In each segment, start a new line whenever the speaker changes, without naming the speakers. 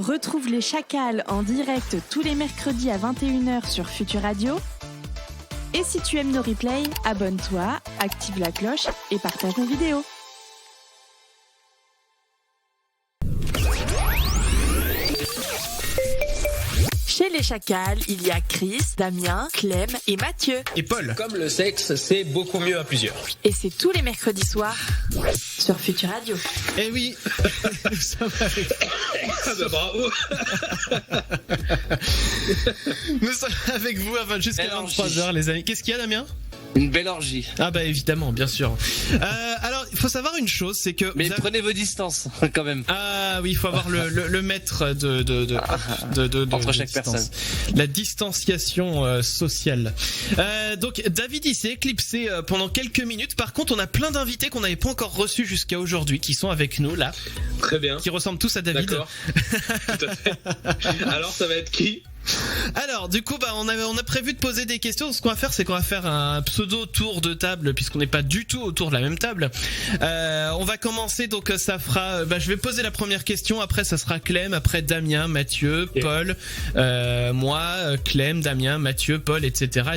Retrouve les Chacals en direct tous les mercredis à 21h sur Futur Radio. Et si tu aimes nos replays, abonne-toi, active la cloche et partage nos vidéos. Chez les Chacals, il y a Chris, Damien, Clem et Mathieu.
Et Paul.
Comme le sexe, c'est beaucoup mieux à plusieurs.
Et c'est tous les mercredis soirs sur Futur Radio.
Eh oui, nous sommes avec...
Ah bah bravo.
Nous sommes avec vous jusqu'à 23h les amis. Qu'est-ce qu'il y a Damien ?
Une belle orgie.
Ah bah évidemment, bien sûr. Alors, il faut savoir une chose, c'est que...
Mais prenez vos distances, quand même.
Ah oui, il faut avoir le mètre de
entre chaque personne.
La distanciation sociale. Donc, David, il s'est éclipsé pendant quelques minutes. Par contre, on a plein d'invités qu'on n'avait pas encore reçus jusqu'à aujourd'hui, qui sont avec nous, là.
Très bien.
Qui ressemblent tous à David.
D'accord. Tout à fait. Alors, ça va être qui ?
Alors du coup on a prévu de poser des questions. Ce qu'on va faire, c'est qu'on va faire un pseudo tour de table, puisqu'on n'est pas du tout autour de la même table. On va commencer, donc ça fera je vais poser la première question, après ça sera Clem, après Damien, Mathieu, okay. Paul, moi, Clem, Damien, Mathieu, Paul, etc.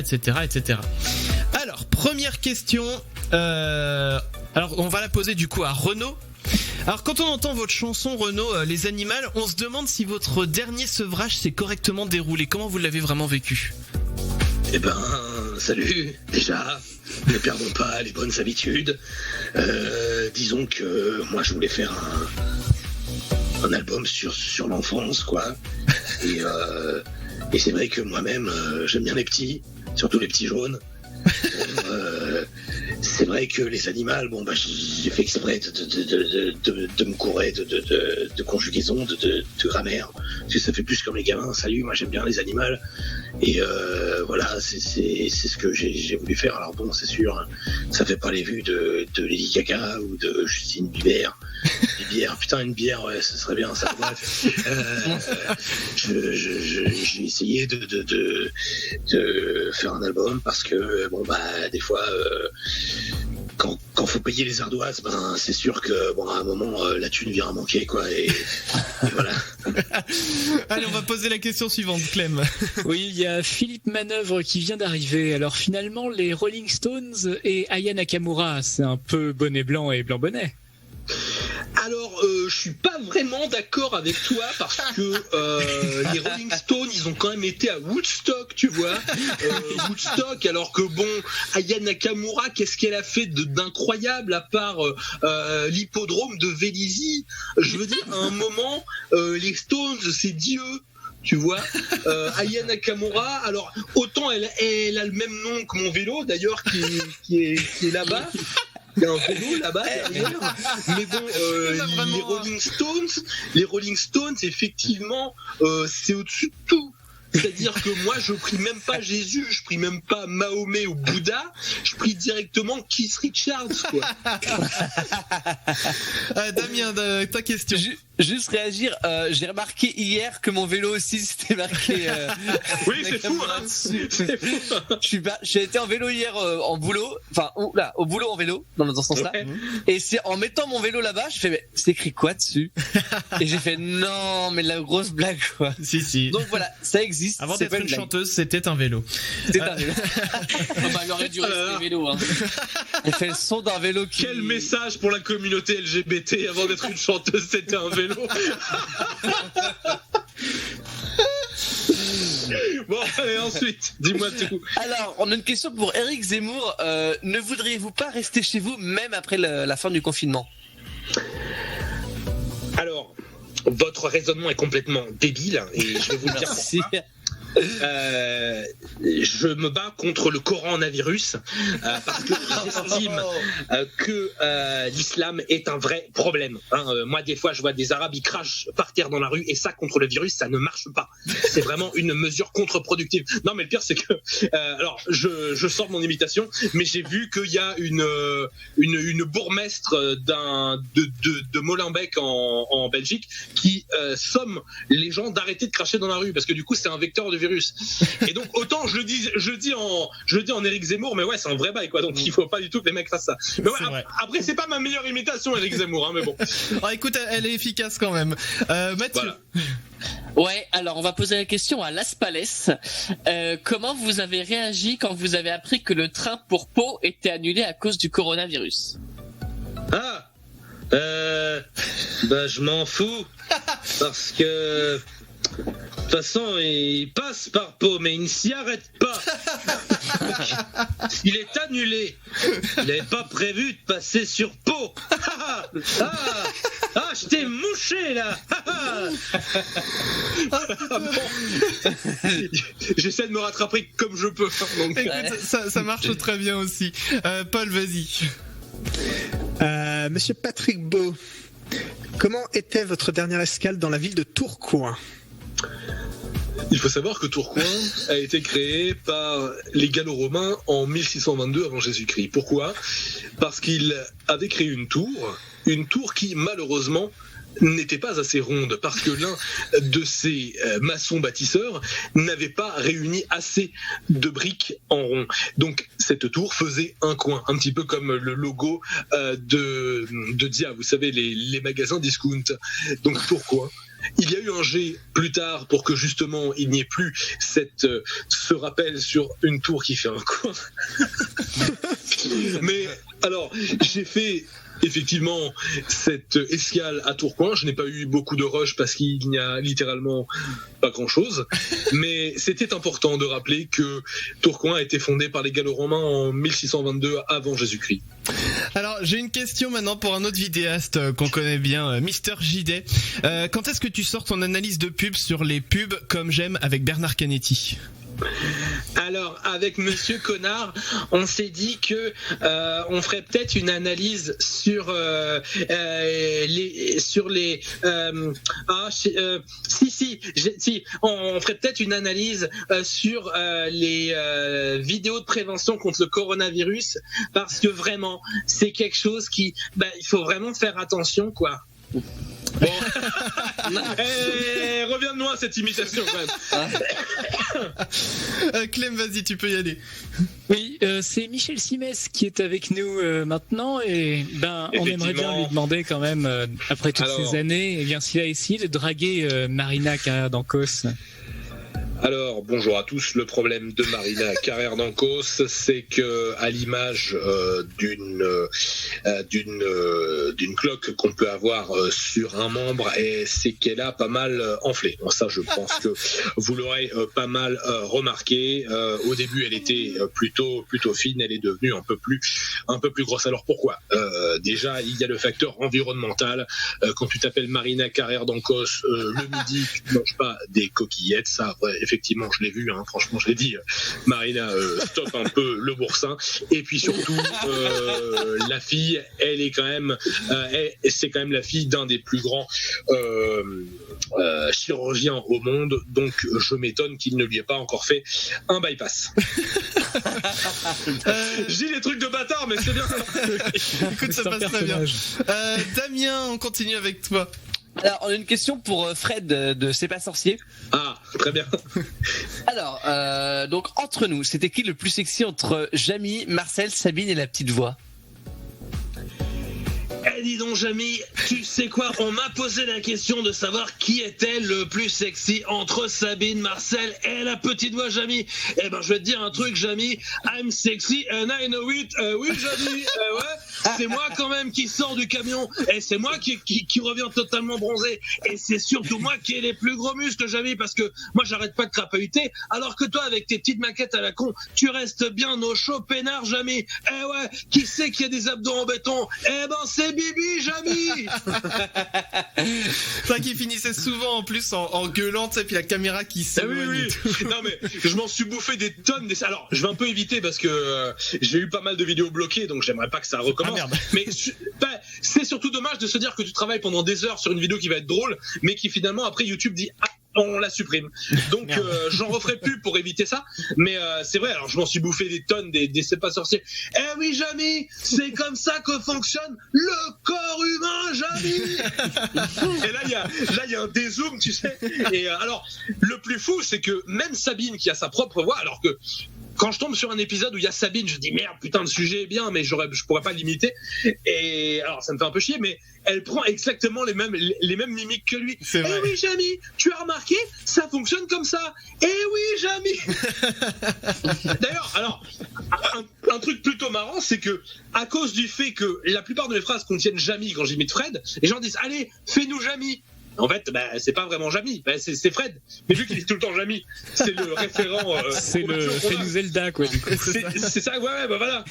Alors première question, alors on va la poser du coup à Renaud. Alors quand on entend votre chanson Renaud, Les Animaux, on se demande si votre dernier sevrage s'est correctement déroulé. Comment vous l'avez vraiment vécu ?
Eh ben, salut, déjà, ne perdons pas les bonnes habitudes. Disons que moi je voulais faire un album sur l'enfance, quoi. Et c'est vrai que moi-même, j'aime bien les petits, surtout les petits jaunes. C'est vrai que les animaux, j'ai fait exprès de me courer de conjugaison, de grammaire, parce que ça fait plus comme les gamins. Salut, moi j'aime bien les animaux, et voilà, c'est ce que j'ai voulu faire. Alors bon, c'est sûr, hein, ça fait pas les vues de Lady Gaga ou de Justine Bieber. Une bière, ouais, ce serait bien, ça. Bref, j'ai essayé de faire un album parce que des fois, quand faut payer les ardoises, c'est sûr que à un moment la thune vient à manquer, quoi, et voilà.
Allez, on va poser la question suivante, Clem.
Oui, il y a Philippe Manœuvre qui vient d'arriver. Alors finalement, les Rolling Stones et Aya Nakamura, c'est un peu bonnet blanc et blanc bonnet.
Alors, je suis pas vraiment d'accord avec toi parce que les Rolling Stones, ils ont quand même été à Woodstock, tu vois. Woodstock, alors que Aya Nakamura, qu'est-ce qu'elle a fait d'incroyable à part l'hippodrome de Vélizy ? Je veux dire, à un moment, les Stones, c'est Dieu. Tu vois, Aya Nakamura, alors autant elle a le même nom que mon vélo d'ailleurs qui est là-bas. Il y a un vélo là-bas derrière. Mais bon, les Rolling Stones, effectivement, c'est au-dessus de tout. C'est-à-dire que moi, je prie même pas Jésus, je prie même pas Mahomet ou Bouddha, je prie directement Keith Richards, quoi.
Damien, ta question.
Juste réagir, j'ai remarqué hier que mon vélo aussi c'était marqué.
Oui, c'est fou, hein.
J'ai été en vélo hier en boulot, au boulot en vélo, dans ce sens-là.
Ouais.
Et c'est en mettant mon vélo là-bas, je fais, mais c'est écrit quoi dessus ? Et j'ai fait, non, mais la grosse blague, quoi.
Si.
Donc voilà, ça existe.
Avant d'être une chanteuse, c'était un vélo.
C'était un vélo. Il aurait dû rester vélo, hein. Elle fait le son d'un vélo qui...
Quel message pour la communauté LGBT, avant d'être une chanteuse, c'était un vélo. Bon, allez, ensuite, dis-moi tout.
Alors, on a une question pour Éric Zemmour. Ne voudriez-vous pas rester chez vous, même après la fin du confinement ?
Alors, votre raisonnement est complètement débile, et je vais vous le dire pourquoi. Je me bats contre le coronavirus parce que j'estime que l'islam est un vrai problème. Moi, des fois, je vois des Arabes, ils crachent par terre dans la rue, et ça, contre le virus, ça ne marche pas. C'est vraiment une mesure contre-productive. Non, mais le pire, c'est que alors, je sors de mon imitation, mais j'ai vu qu'il y a une bourgmestre de Molenbeek en Belgique qui somme les gens d'arrêter de cracher dans la rue, parce que du coup, c'est un vecteur de coronavirus. Et donc autant je dis en Éric Zemmour, mais ouais, c'est un vrai bail quoi. Donc il faut pas du tout que les mecs fassent ça. Mais ouais, après c'est pas ma meilleure imitation Éric Zemmour, hein, mais bon.
Oh, écoute, elle est efficace quand même. Mathieu.
Voilà. Ouais, alors on va poser la question à Las Palais. Comment vous avez réagi quand vous avez appris que le train pour Pau était annulé à cause du coronavirus?
Bah je m'en fous parce que de toute façon il passe par Pau mais il ne s'y arrête pas. Il est annulé. Il n'avait pas prévu de passer sur Pau. Je t'ai mouché là. J'essaie de me rattraper comme je peux. Donc...
Écoute, ça marche très bien aussi. Paul, vas-y.
Monsieur Patrick Beau, comment était votre dernière escale dans la ville de Tourcoing?
Il faut savoir que Tourcoing a été créé par les Gallo-Romains en 1622 avant Jésus-Christ. Pourquoi ? Parce qu'ils avaient créé une tour qui malheureusement n'était pas assez ronde parce que l'un de ces maçons bâtisseurs n'avait pas réuni assez de briques en rond. Donc cette tour faisait un coin, un petit peu comme le logo de Dia, vous savez, les magasins discount. Donc Tourcoing. Il y a eu un jet plus tard pour que justement il n'y ait plus ce rappel sur une tour qui fait un coin. Mais alors, j'ai fait effectivement cette escale à Tourcoing. Je n'ai pas eu beaucoup de rush parce qu'il n'y a littéralement pas grand-chose. Mais c'était important de rappeler que Tourcoing a été fondé par les Gallo-Romains en 1622 avant Jésus-Christ.
Alors, j'ai une question maintenant pour un autre vidéaste qu'on connaît bien, Mister JD. Quand est-ce que tu sors ton analyse de pub sur les pubs comme j'aime avec Bernard Canetti ?
Alors, avec Monsieur Connard, on s'est dit que on ferait peut-être une analyse sur on ferait peut-être une analyse sur les vidéos de prévention contre le coronavirus, parce que vraiment, c'est quelque chose qui, il faut vraiment faire attention, quoi. Bon, reviens-nous à cette imitation quand même.
Clem, vas-y, tu peux y aller.
Oui, c'est Michel Simès qui est avec nous maintenant et on aimerait bien lui demander quand même après toutes ces années, s'il a essayé de draguer Marina Carrère d'Ancos.
Alors, bonjour à tous. Le problème de Marina Carrère d'Ancos, c'est que, à l'image d'une cloque qu'on peut avoir sur un membre, c'est qu'elle a pas mal enflé. Bon, ça, je pense que vous l'aurez pas mal remarqué. Au début, elle était plutôt fine. Elle est devenue un peu plus grosse. Alors pourquoi ? Déjà, il y a le facteur environnemental. Quand tu t'appelles Marina Carrère d'Ancos, le midi, tu ne manges pas des coquillettes. Ça, effectivement, je l'ai vu, franchement, je l'ai dit, Marina, stop un peu le boursin. Et puis surtout, la fille, elle est quand même, c'est quand même la fille d'un des plus grands chirurgiens au monde, donc je m'étonne qu'il ne lui ait pas encore fait un bypass. Je dis les trucs de bâtard, mais c'est bien.
Écoute, ça passe très bien. Damien, on continue avec toi.
Alors, on a une question pour Fred de C'est pas sorcier.
Ah, très bien.
Alors, donc entre nous, c'était qui le plus sexy entre Jamy, Marcel, Sabine et la petite voix ?
Dis donc, Jamy, tu sais quoi ? On m'a posé la question de savoir qui était le plus sexy entre Sabine, Marcel et la petite voix Jamy. Eh ben, je vais te dire un truc, Jamy. I'm sexy and I know it. Oui, Jamy. Ouais. C'est moi quand même qui sors du camion. Et c'est moi qui revient totalement bronzé. Et c'est surtout moi qui ai les plus gros muscles, Jamy, parce que moi, j'arrête pas de crapahuter. Alors que toi, avec tes petites maquettes à la con, tu restes bien au chaud peinard, Jamy. Eh ouais, qui sait qu'il y a des abdos en béton ? Eh ben, c'est Bibi, Jamy.
C'est vrai qu'il finissait souvent en plus en gueulant, tu sais, puis la caméra qui s'éloigne.
Oui. Non mais je m'en suis bouffé des tonnes. Alors je vais un peu éviter parce que j'ai eu pas mal de vidéos bloquées, donc j'aimerais pas que ça recommence.
Ah, merde.
Mais c'est surtout dommage de se dire que tu travailles pendant des heures sur une vidéo qui va être drôle, mais qui finalement après YouTube dit on la supprime. Donc j'en referai plus pour éviter ça. Mais c'est vrai, alors je m'en suis bouffé des tonnes des c'est pas sorcier. Eh oui, Jamy, c'est comme ça que fonctionne le corps humain, Jamy. Et là il y a un dézoom, tu sais. Et alors le plus fou, c'est que même Sabine qui a sa propre voix, alors que quand je tombe sur un épisode où il y a Sabine, je dis merde, putain, le sujet est bien, mais je pourrais pas l'imiter. Et alors, ça me fait un peu chier, mais elle prend exactement les mêmes mimiques que lui.
C'est vrai.
Eh oui, Jamy, tu as remarqué, ça fonctionne comme ça. Eh oui, Jamy. D'ailleurs, alors, un truc plutôt marrant, c'est que à cause du fait que la plupart de mes phrases contiennent Jamy quand j'imite Fred, les gens disent allez, fais-nous Jamy. En fait, c'est pas vraiment Jamy, c'est Fred. Mais vu qu'il dit tout le temps Jamy, c'est le référent.
C'est le fais-nous Zelda, quoi, du coup.
C'est ça, ouais, bah voilà.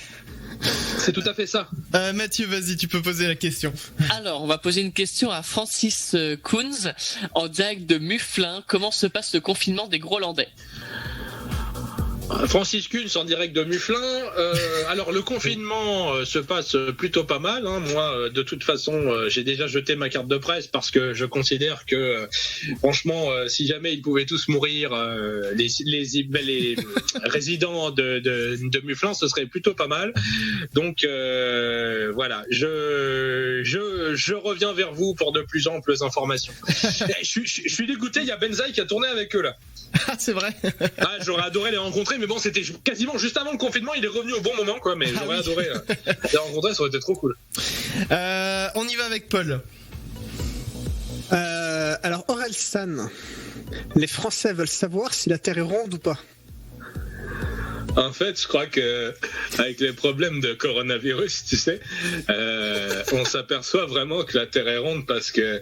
C'est tout à fait ça.
Mathieu, vas-y, tu peux poser la question.
Alors, on va poser une question à Francis Kunz, en direct de Mufflin. Comment se passe le confinement des Grolandais ?
Francis Kunz en direct de Mufflin. Alors le confinement se passe plutôt pas mal. Hein. Moi, de toute façon, j'ai déjà jeté ma carte de presse parce que je considère que, franchement, si jamais ils pouvaient tous mourir, les résidents de Mufflin, ce serait plutôt pas mal. Donc voilà, je reviens vers vous pour de plus amples informations. Je suis dégoûté. Il y a Benzaï qui a tourné avec eux là.
Ah, c'est vrai.
Ah, j'aurais adoré les rencontrer, mais bon, c'était quasiment juste avant le confinement, il est revenu au bon moment, quoi, mais j'aurais adoré les rencontrer, ça aurait été trop cool.
On y va avec Paul.
Alors, Orelsan, les Français veulent savoir si la Terre est ronde ou pas.
En fait, je crois que avec les problèmes de coronavirus, tu sais, on s'aperçoit vraiment que la Terre est ronde parce que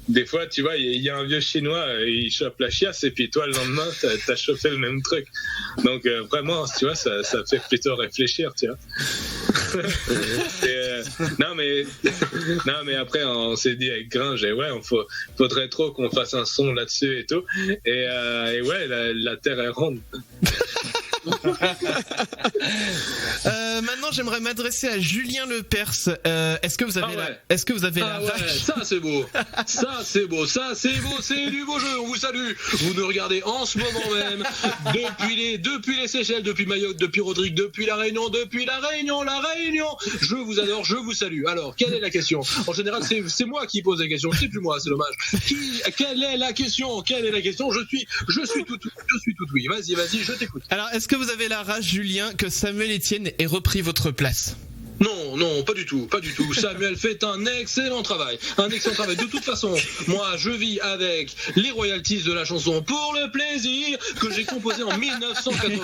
des fois, tu vois, il y a un vieux Chinois, il chope la chiasse et puis toi, le lendemain, t'as chopé le même truc. Donc vraiment, tu vois, ça fait plutôt réfléchir, tu vois. Non mais après, on s'est dit avec Gringe, faudrait trop qu'on fasse un son là-dessus et tout. Et ouais, la Terre est ronde.
Maintenant, j'aimerais m'adresser à Julien Lepers. Est-ce que vous avez la vache ?
Ça c'est beau, c'est du beau jeu. On vous salue. Vous nous regardez en ce moment même depuis les Seychelles, depuis Mayotte, depuis Rodrigue, depuis la Réunion. Je vous adore, je vous salue. Alors, quelle est la question ? En général, c'est moi qui pose la question. C'est plus moi, c'est dommage. Quelle est la question ? Je suis tout oui. Vas-y, je t'écoute.
Alors, est-ce que vous avez la rage, Julien, que Samuel Etienne ait repris votre place ?
Non, pas du tout. Samuel fait un excellent travail. De toute façon, moi, je vis avec les royalties de la chanson Pour le plaisir que j'ai composée en 1980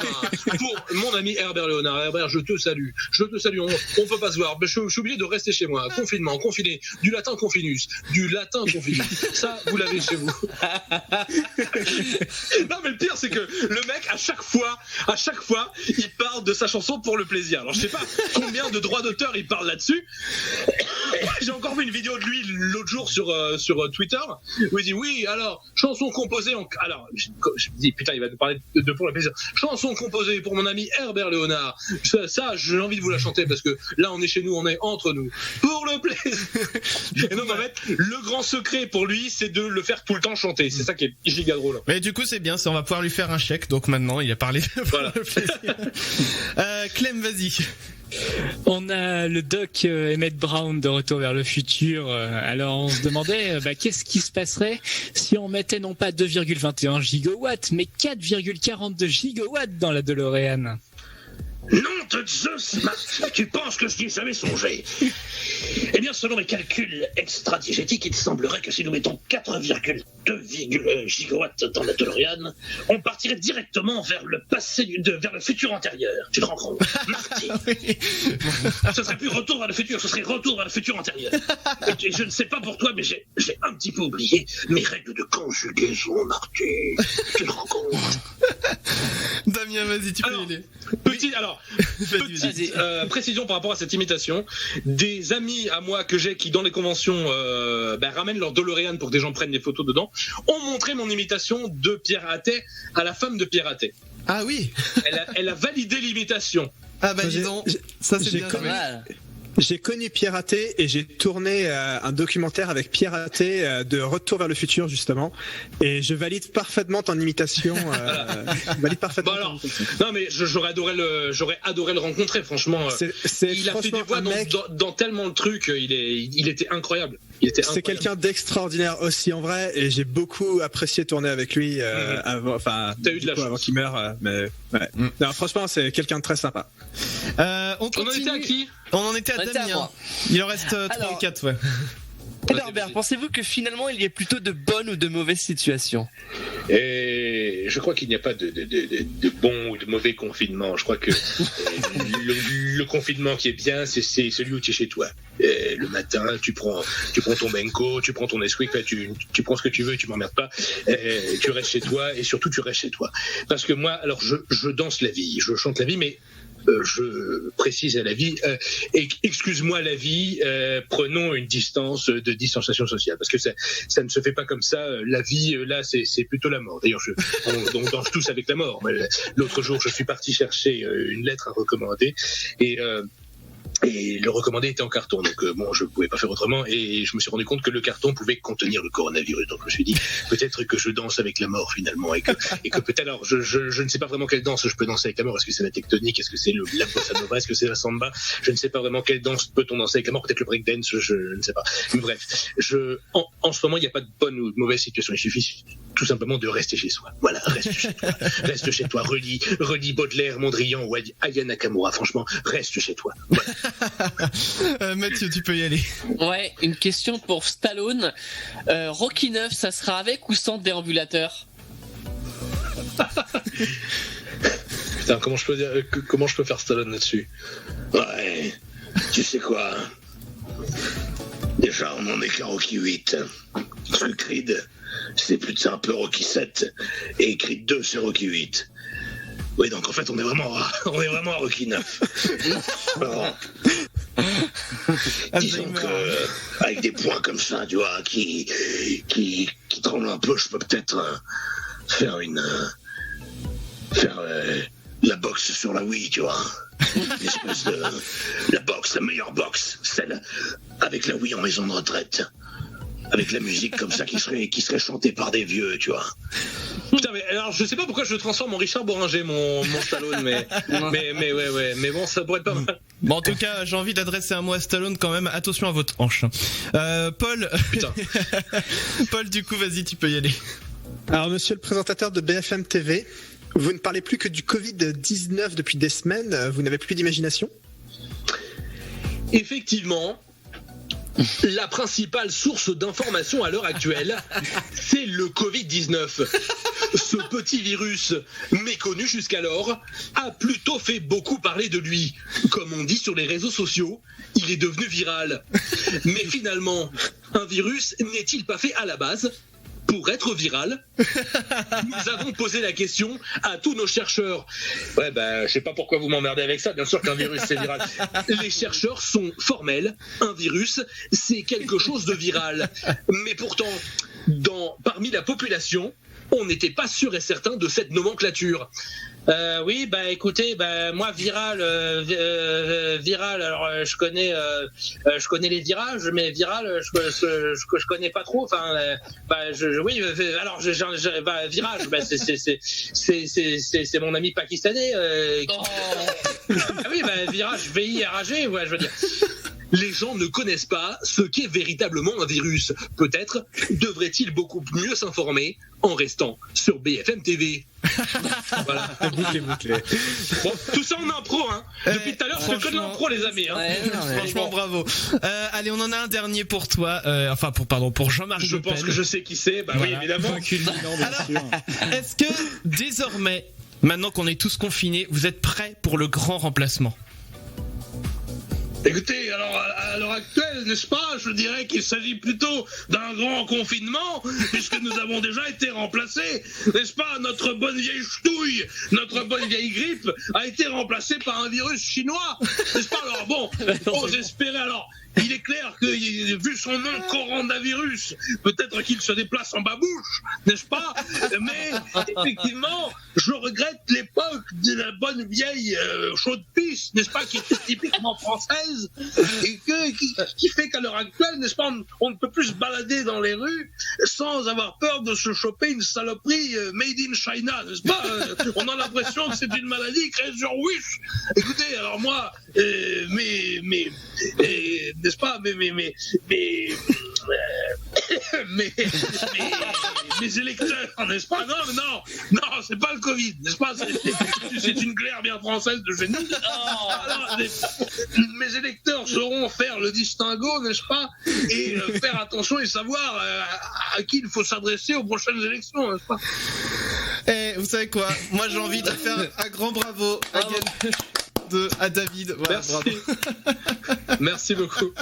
pour mon ami Herbert Léonard. Herbert, je te salue. On peut pas se voir. Je suis obligé de rester chez moi. Confinement, confiné. Du latin confinus. Ça, vous l'avez chez vous. Non, mais le pire, c'est que le mec, à chaque fois, il parle de sa chanson Pour le plaisir. Alors, je sais pas combien de droits d'auteur il parle là-dessus. J'ai encore vu une vidéo de lui l'autre jour sur Twitter où il dit oui, alors chanson composée alors je me dis putain, il va nous parler de Pour le plaisir. Chanson composée pour mon ami Herbert Léonard. Ça j'ai envie de vous la chanter parce que là on est chez nous, on est entre nous. Pour le plaisir. Et donc en fait le grand secret pour lui c'est de le faire tout le temps chanter. C'est ça qui est giga drôle.
Mais du coup c'est bien, on va pouvoir lui faire un chèque. Donc maintenant il a parlé de Pour le plaisir. Clem, vas-y.
On a le doc Emmett Brown de Retour vers le futur. Alors on se demandait qu'est-ce qui se passerait si on mettait non pas 2,21 gigawatts mais 4,42 gigawatts dans la DeLorean.
Nom de Zeus, Marc, tu penses que je n'y ai jamais songé? Eh bien, selon mes calculs extra-diégétiques, il semblerait que si nous mettons 4,2 gigawatts dans la DeLorean, on partirait directement vers le vers le futur antérieur. Tu te rends compte, Marty? Ce serait plus retour vers le futur, ce serait retour vers le futur antérieur. Et je ne sais pas pour toi, mais j'ai un petit peu oublié mes règles de conjugaison, Marty. Tu te rends compte?
Damien, vas-y, tu peux y aller.
Petite précision par rapport à cette imitation. Des amis à moi que j'ai qui dans les conventions ramènent leur DeLorean pour que des gens prennent des photos dedans, ont montré mon imitation de Pierre Attet à la femme de Pierre Attet.
Ah oui.
Elle a validé l'imitation.
Ah bah disons, ça c'est bien.
J'ai connu Pierre Athé et j'ai tourné un documentaire avec Pierre Athé de Retour vers le futur justement, et je valide parfaitement ton imitation. Valide parfaitement.
Bon alors, non mais j'aurais adoré le rencontrer, franchement. Il a fait des voix dans tellement de trucs, il était incroyable.
C'est quelqu'un d'extraordinaire aussi en vrai, et j'ai beaucoup apprécié tourner avec lui avant qu'il meure. Mais ouais. Non, franchement, c'est quelqu'un de très sympa.
On
en était à qui ?
On en était à Damien. Il en reste 3 ou 4, ouais.
Norbert, pensez-vous que finalement il y ait plutôt de bonnes ou de mauvaises situations ?
Et je crois qu'il n'y a pas de bon ou de mauvais confinement. Je crois que le confinement qui est bien, c'est celui où tu es chez toi. Le matin, tu prends ton Benko, tu prends ton Nesquik, tu prends ce que tu veux, tu m'emmerdes pas. Tu restes chez toi, et surtout tu restes chez toi. Parce que moi, alors je danse la vie, je chante la vie, mais je précise à la vie, excuse-moi la vie, prenons une distance de distanciation sociale, parce que ça ne se fait pas comme ça. La vie, là, c'est plutôt la mort. D'ailleurs, on danse tous avec la mort. L'autre jour, je suis parti chercher une lettre à recommander, et le recommandé était en carton, donc bon, je pouvais pas faire autrement, et je me suis rendu compte que le carton pouvait contenir le coronavirus. Donc je me suis dit, peut-être que je danse avec la mort finalement, et que peut-être, alors je ne sais pas vraiment quelle danse je peux danser avec la mort. Est-ce que c'est la tectonique, est-ce que c'est la bossa nova, est-ce que c'est la samba? Je ne sais pas vraiment quelle danse peut-on danser avec la mort. Peut-être le breakdance, je ne sais pas. Mais bref, en ce moment, il n'y a pas de bonne ou de mauvaise situation. Il suffit tout simplement de rester chez soi. Voilà, reste chez toi. Reste chez toi. Relis Baudelaire, Mondrian ou Aya Nakamura. Franchement, reste chez toi. Voilà.
Mathieu, tu peux y aller.
Ouais, une question pour Stallone. Rocky 9, ça sera avec ou sans déambulateur ?
Putain, comment je peux faire Stallone là-dessus ? Ouais, tu sais quoi ? Déjà, on en est qu'à Rocky 8. Parce que Creed, c'est un peu Rocky 7. Et Creed 2, c'est Rocky 8. Oui, donc en fait, on est vraiment à Rocky 9. Alors, disons que, avec des points comme ça, tu vois, qui tremblent un peu, je peux peut-être faire la boxe sur la Wii, tu vois. Une espèce de la meilleure boxe, celle avec la Wii en maison de retraite. Avec la musique comme ça qui serait chantée par des vieux, tu vois.
Putain, mais alors je sais pas pourquoi je le transforme en Richard Boringer, mon Stallone, mais bon, ça pourrait être pas mal.
Bon, en tout cas, j'ai envie d'adresser un mot à Stallone quand même. Attention à votre hanche. Paul.
Putain.
Paul, du coup, vas-y, tu peux y aller.
Alors, monsieur le présentateur de BFM TV, vous ne parlez plus que du Covid-19 depuis des semaines. Vous n'avez plus d'imagination ?
Effectivement. La principale source d'information à l'heure actuelle, c'est le Covid-19. Ce petit virus, méconnu jusqu'alors, a plutôt fait beaucoup parler de lui. Comme on dit sur les réseaux sociaux, il est devenu viral. Mais finalement, un virus n'est-il pas fait à la base pour être viral? Nous avons posé la question à tous nos chercheurs.
Ouais, je sais pas pourquoi vous m'emmerdez avec ça. Bien sûr qu'un virus, c'est viral.
Les chercheurs sont formels. Un virus, c'est quelque chose de viral. Mais pourtant, parmi la population, on n'était pas sûr et certain de cette nomenclature.
Oui, écoutez, moi viral, alors je connais les virages, mais viral, je connais pas trop. Enfin, virage, c'est mon ami pakistanais. Oui, virage, VIRAG, ouais, je veux dire.
Les gens ne connaissent pas ce qu'est véritablement un virus. Peut-être devrait-il beaucoup mieux s'informer en restant sur BFM TV. Voilà.
Bouclé.
Bon, tout ça en impro, hein. Depuis tout à l'heure, je fais que de l'impro, les amis. Hein.
Ouais, franchement, bravo. Allez, on en a un dernier pour toi. Pour Jean-Marc
Je pense que je sais qui c'est. Voilà. Oui, évidemment.
Alors, est-ce que désormais, maintenant qu'on est tous confinés, vous êtes prêts pour le grand remplacement ?
Écoutez, alors à l'heure actuelle, n'est-ce pas, je dirais qu'il s'agit plutôt d'un grand confinement, puisque nous avons déjà été remplacés, n'est-ce pas? Notre bonne vieille ch'touille, notre bonne vieille grippe a été remplacée par un virus chinois, n'est-ce pas? Alors bon, j'ose espérer alors il est clair que, vu son nom, coronavirus, peut-être qu'il se déplace en babouche, n'est-ce pas? Mais effectivement, je regrette l'époque de la bonne vieille chaude pisse, n'est-ce pas, qui était typiquement française, et qui fait qu'à l'heure actuelle, n'est-ce pas, on ne peut plus se balader dans les rues sans avoir peur de se choper une saloperie made in China, n'est-ce pas? On a l'impression que c'est une maladie créée sur Wish. Écoutez, alors moi, n'est-ce pas, mes électeurs, n'est-ce pas? Non, c'est pas le Covid, n'est-ce pas? C'est une glaire bien française de génie. Alors, mes électeurs sauront faire le distinguo, n'est-ce pas? Et faire attention et savoir à qui il faut s'adresser aux prochaines élections, n'est-ce pas?
Et vous savez quoi? Moi, j'ai envie de faire un grand bravo à David. Voilà,
merci.
Bravo.
Merci beaucoup.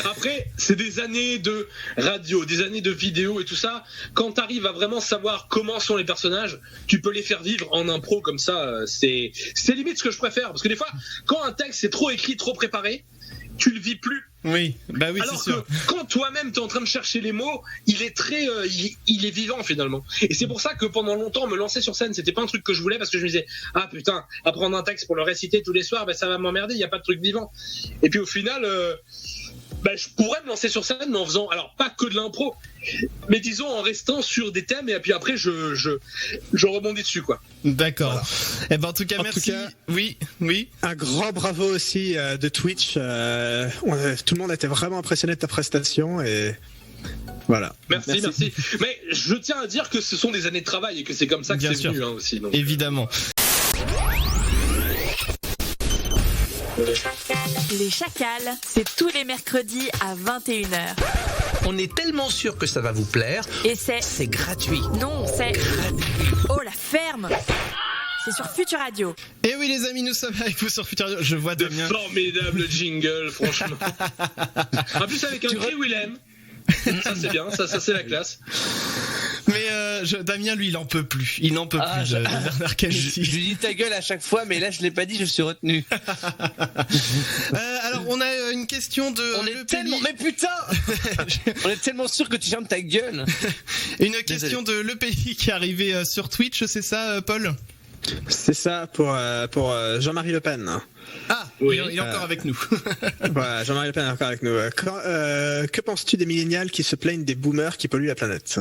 Après, c'est des années de radio, des années de vidéo et tout ça. Quand tu arrives à vraiment savoir comment sont les personnages, tu peux les faire vivre en impro comme ça. C'est limite ce que je préfère. Parce que des fois, quand un texte est trop écrit, trop préparé, tu le vis plus.
Oui, bah oui,
alors
c'est sûr.
Que quand toi-même t'es en train de chercher les mots, il est très, il est vivant finalement. Et c'est pour ça que pendant longtemps, me lancer sur scène, c'était pas un truc que je voulais parce que je me disais, ah putain, apprendre un texte pour le réciter tous les soirs, ben ça va m'emmerder, il y a pas de truc vivant. Et puis au final, je pourrais me lancer sur scène, mais en faisant, alors pas que de l'impro, mais disons en restant sur des thèmes et puis après je rebondis dessus quoi.
D'accord. Voilà. Eh ben en tout cas merci. Oui.
Un grand bravo aussi de Twitch. Tout le monde était vraiment impressionné de ta prestation et voilà.
Merci. Mais je tiens à dire que ce sont des années de travail et que c'est comme ça que c'est venu aussi. Donc,
évidemment.
Les Chacals, c'est tous les mercredis à 21h.
On est tellement sûr que ça va vous plaire.
Et c'est
gratuit.
Non, c'est gratuit. Oh la ferme. C'est sur Futur Radio.
Et oui les amis, nous sommes avec vous sur Futur Radio. Je vois Damien.
Formidable jingle, franchement. En plus avec un cri Willem. Ça c'est bien, ça c'est la classe.
Mais Damien, lui, il en peut plus. Il n'en peut plus de Bernard Canuti.
Je lui dis ta gueule à chaque fois, mais là, je l'ai pas dit, je suis retenu.
Alors, on a une question de.
Mais putain on est tellement sûr que tu fermes ta gueule.
Une question de l'EPI qui est arrivée sur Twitch, c'est ça, Paul?
C'est ça pour Jean-Marie Le Pen.
Ah, oui, il est encore avec nous.
Voilà, Jean-Marie Le Pen est encore avec nous. Que penses-tu des millénials qui se plaignent des boomers qui polluent la planète?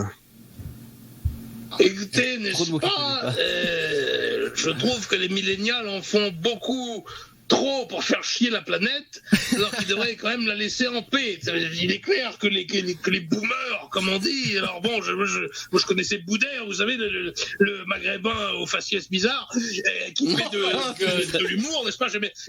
Écoutez, n'est-ce pas, je trouve que les millénials en font beaucoup trop pour faire chier la planète, alors qu'ils devraient quand même la laisser en paix. Il est clair que les boomers, comme on dit, alors bon, moi je connaissais Boudère, vous savez, le maghrébin au faciès bizarre, qui fait de l'humour, n'est-ce pas?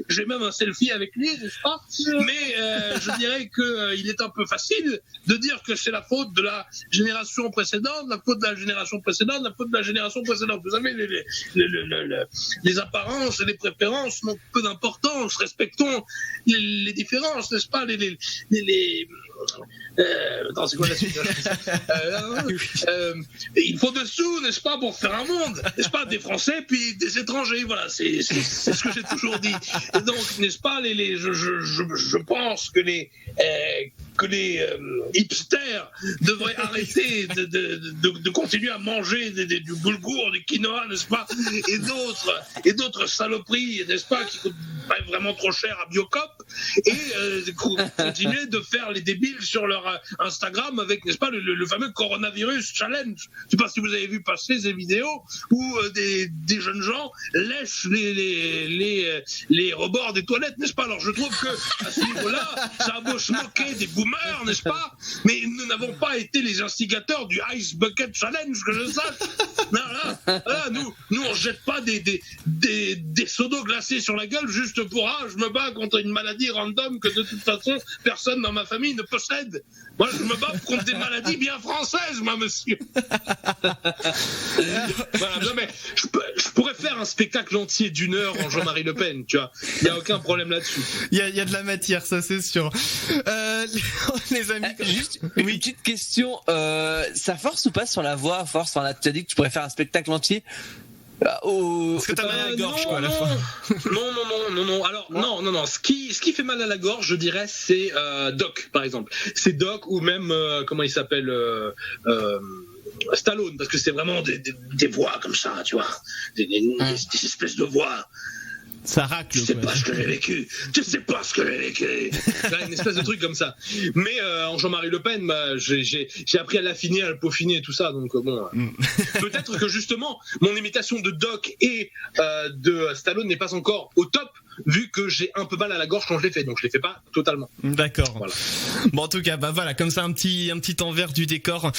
J'ai même un selfie avec lui, n'est-ce pas? Mais je dirais qu'il est un peu facile de dire que c'est la faute de la génération précédente, la faute de la génération précédente, la faute de la génération précédente. Vous savez, les apparences et les préférences n'ont peu d'importance. Respectons les différences, n'est-ce pas? Attends, c'est quoi la suite? Il faut des sous, n'est-ce pas, pour faire un monde, n'est-ce pas? Des Français puis des étrangers, voilà, c'est ce que j'ai toujours dit. Et donc, n'est-ce pas, je pense que les hipsters devraient arrêter de continuer à manger du boulgour, du quinoa, n'est-ce pas, et d'autres saloperies, n'est-ce pas, qui coûtent vraiment trop cher à Biocop, et continuer de faire les débiles sur leur Instagram avec, n'est-ce pas, le fameux coronavirus challenge. Je sais pas si vous avez vu passer ces vidéos où des jeunes gens lèchent les rebords des toilettes, n'est-ce pas? Alors je trouve que à ce niveau-là, ça a beau se moquer des boomers, n'est-ce pas, mais nous n'avons pas été les instigateurs du Ice Bucket Challenge, que je sache. Là, nous on jette pas des seaux d'eau glacés sur la gueule juste pour je me bats contre une maladie random que de toute façon personne dans ma famille ne possède. Moi je me bats contre des maladies bien françaises, moi monsieur. Voilà, non, mais je pourrais faire un spectacle entier d'1 heure en Jean-Marie Le Pen, tu vois. Il n'y a aucun problème là-dessus.
Il y a de la matière, ça c'est sûr. Les amis,
juste une petite question, ça force ou pas sur la voix à force? Enfin, là, tu as dit que tu pourrais faire un spectacle entier.
Parce que t'as mal à la gorge, quoi, à la fin.
Non. Alors, non. Ce qui fait mal à la gorge, je dirais, c'est Doc, par exemple. C'est Doc ou même, comment il s'appelle Stallone, parce que c'est vraiment des voix comme ça, tu vois. Des espèces de voix.
Ça racle.
Tu sais pas ce que j'ai vécu. Là, une espèce de truc comme ça. Mais en Jean-Marie Le Pen, j'ai appris à l'affiner, à le peaufiner et tout ça. Donc bon, peut-être que justement mon imitation de Doc et de Stallone n'est pas encore au top, vu que j'ai un peu mal à la gorge quand je l'ai fait. Donc je l'ai fait pas totalement.
D'accord.
Voilà.
Bon, en tout cas, voilà, comme ça un petit envers du décor.